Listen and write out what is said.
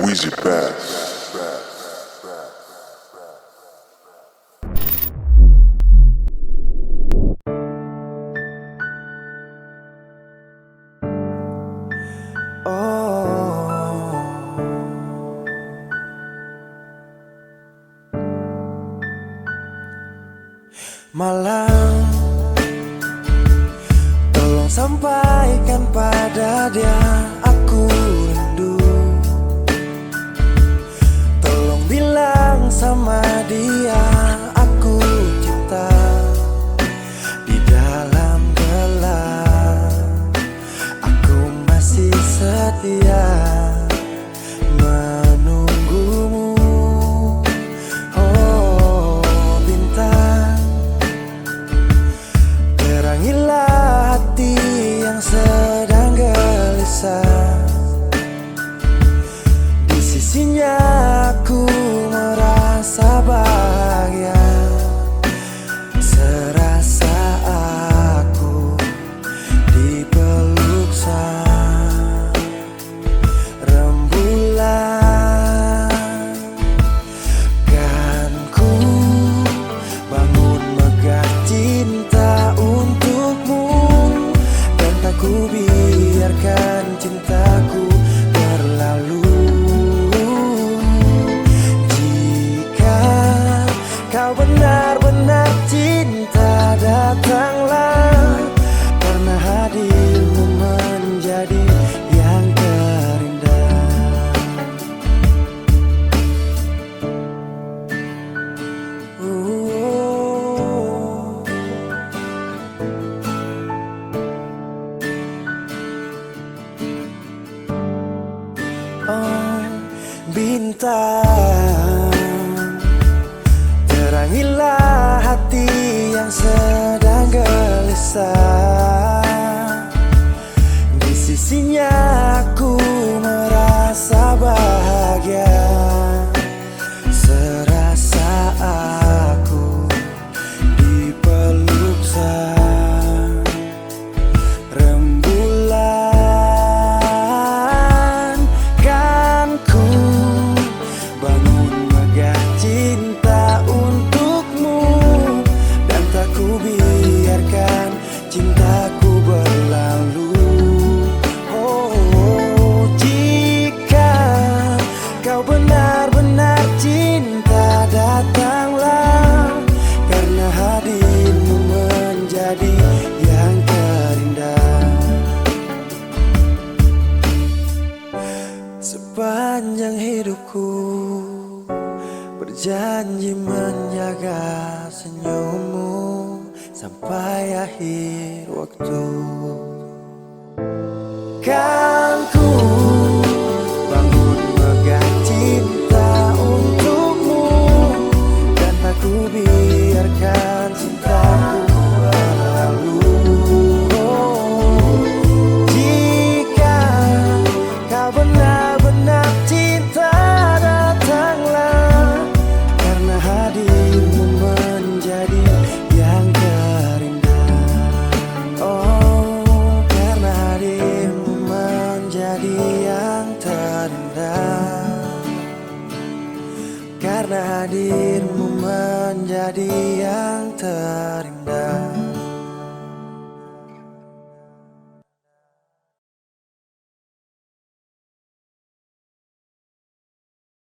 Weezy Bass. Malam, tolong sampaikan pada dia aku rindu. Tolong bilang sama dia aku cinta. Di dalam gelap aku masih setia menunggumu. Oh bintang, terangilah hati yang sedang gelisah. Di sisinya aku merasa bahagia, serasa aku dipeluk sang rembulan. Kan ku bangun megah cinta untukmu, dan tak ku biarkan cintaku berlalu. Jika kau benar-benar cinta, datanglah, karena hadirmu menjadi yang terindah. Oh bintang, terangilah hati yang sedang gelisah. Di sisinya aku merasa bahagia, serasa aku dipeluk sang rembulan. Kan ku bangun megah cinta untukmu, dan tak ku biarkan cintaku berlalu. Oh jika kau benar-benar cinta, datanglah, karena hadirmu menjadi yang terindah. Sepanjang hidupku berjanji menjaga senyummu sampai akhir waktu. Kan ku bangun megah cinta untukmu, dan tak ku biarkan cintaku berlalu. Oh, jika kau benar-benar cinta, datanglah, karena hadirmu menjadi yang terindah. Oh, karena hadirmu menjadi yang terindah. Karena hadirmu menjadi yang terindah.